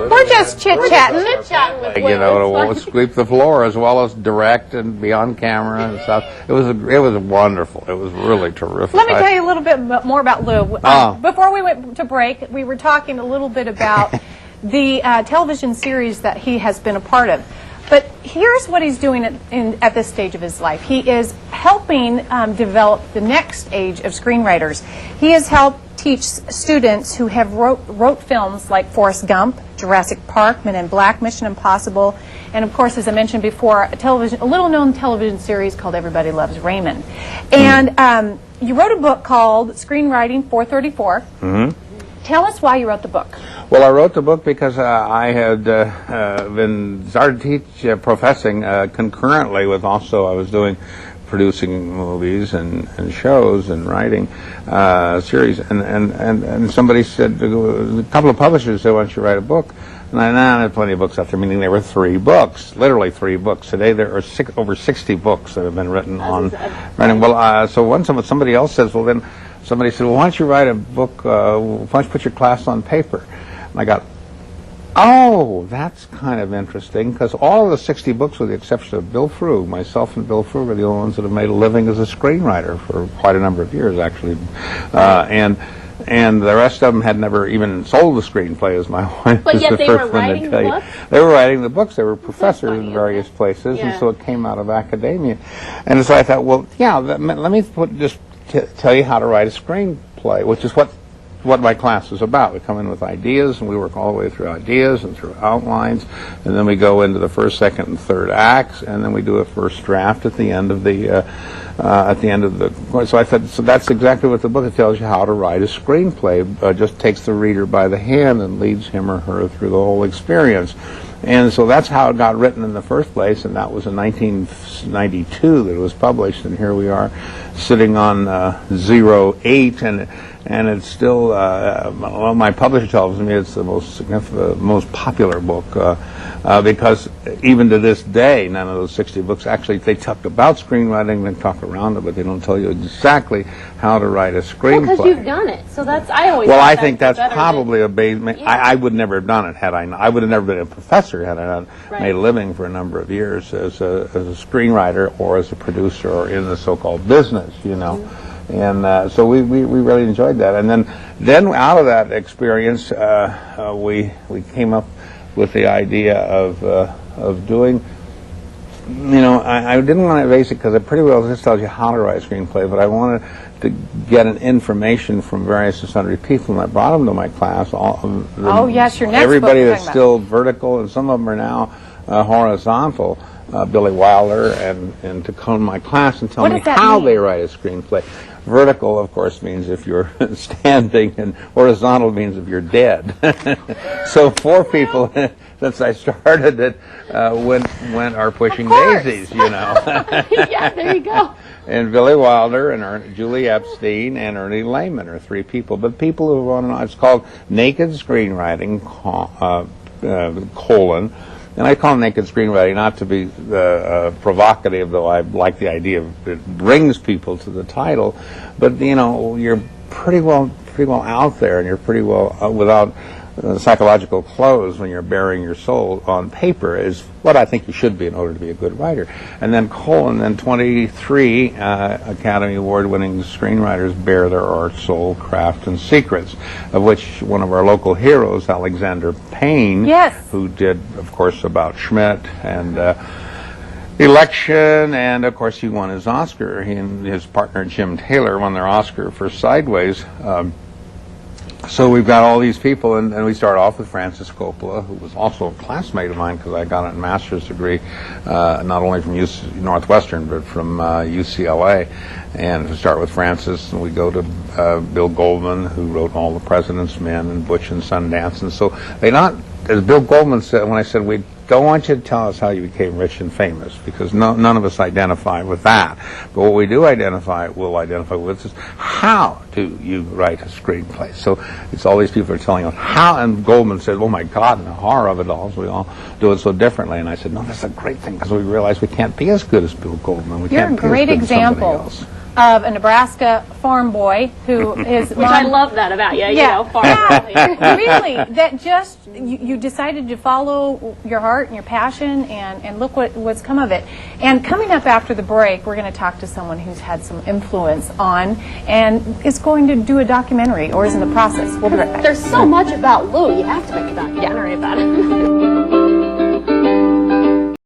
We're just chit-chatting. You know, to sweep the floor as well as direct and be on camera and stuff. It was wonderful. It was really terrific. Let me tell you a little bit more about Lew. Before we went to break, we were talking a little bit about the television series that he has been a part of. But here's what he's doing at this stage of his life. He is helping develop the next age of screenwriters. He has helped teach students who have wrote films like Forrest Gump, Jurassic Park, Men in Black, Mission Impossible, and of course, as I mentioned before, a little-known television series called Everybody Loves Raymond. And you wrote a book called Screenwriting 434. Tell us why you wrote the book. Well, I wrote the book because I had started professing concurrently with also I was producing movies and shows and writing series, and somebody said, a couple of publishers said, why don't you write a book? And I had plenty of books out there, meaning there were 3 books, literally 3 books. Today there are over 60 books that have been written on writing. Well, so once somebody else says, well then, somebody said, well, why don't you write a book, why don't you put your class on paper? And I got, oh, that's kind of interesting, because all of the 60 books, with the exception of Bill Frug, myself and Bill Frug are the only ones that have made a living as a screenwriter for quite a number of years, actually. And the rest of them had never even sold a screenplay, as my wife But is yet the they first were one to writing tell the you. books? They were writing the books. They were professors in various places, and so it came out of academia. And so I thought, well, yeah, let me just tell you how to write a screenplay, which is what my class is about. We come in with ideas, and we work all the way through ideas and through outlines, and then we go into the first, second, and third acts, and then we do a first draft at the end of the So I said, so that's exactly what the book tells you, how to write a screenplay. Just takes the reader by the hand and leads him or her through the whole experience. And so that's how it got written in the first place, and that was in 1992 that it was published, and here we are sitting on 08, and it's still, well, my publisher tells me it's the most significant, most popular book, because even to this day, none of those 60 books, actually, they talk about screenwriting, they talk around it, but they don't tell you exactly how to write a screenplay. Well, because you've done it, so that's, I always Well, I think that's probably a base. I would never have done it had I would have never been a professor had I not made a living for a number of years as a screenwriter or as a producer or in the so-called business, you know. And so we really enjoyed that. And then out of that experience, we came up with the idea of doing, you know, I didn't want to base it because it pretty well just tells you how to write a screenplay, but I wanted to get an information from various and sundry people, and I brought them to my class. Yes, your next everybody book that's still vertical, and some of them are now horizontal. Billy Wilder and to come to my class and tell me how they write a screenplay. Vertical, of course, means if you're standing, and horizontal means if you're dead. So 4 people, since I started it, are pushing daisies, you know. Yeah, there you go. And Billy Wilder and Julie Epstein and Ernie Lehman are 3 people. But people who want to know, it's called Naked Screenwriting, colon. And I call it naked screenwriting not to be provocative, though I like the idea of it brings people to the title. But you know, you're pretty well out there, and you're pretty well without psychological clothes when you're bearing your soul on paper is what I think you should be in order to be a good writer. And then colon, then 23 Academy Award-winning screenwriters bear their art, soul, craft, and secrets, of which one of our local heroes, Alexander Payne, who did, of course, About Schmidt and Election, and of course he won his Oscar. He and his partner Jim Taylor won their Oscar for Sideways. So we've got all these people, and we start off with Francis Coppola, who was also a classmate of mine because I got a master's degree not only from Northwestern but from UCLA. And we start with Francis, and we go to Bill Goldman, who wrote All the President's Men and Butch and Sundance. And so they not, as Bill Goldman said when I said we don't want you to tell us how you became rich and famous, because none of us identify with that. But what we do identify with is how do you write a screenplay? So it's all these people are telling us how, and Goldman said, oh my God, and the horror of it all, so we all do it so differently. And I said, no, that's a great thing, because we realize we can't be as good as Bill Goldman. You're a great example of a Nebraska farm boy who is... Which I love that about you, you know, farm boy. Really, that just, you decided to follow your heart and your passion, and look what's come of it. And coming up after the break, we're going to talk to someone who's had some influence on, and is going to do a documentary, or is in the process. We'll be right back. There's so much about Lew, you have to make a documentary about it.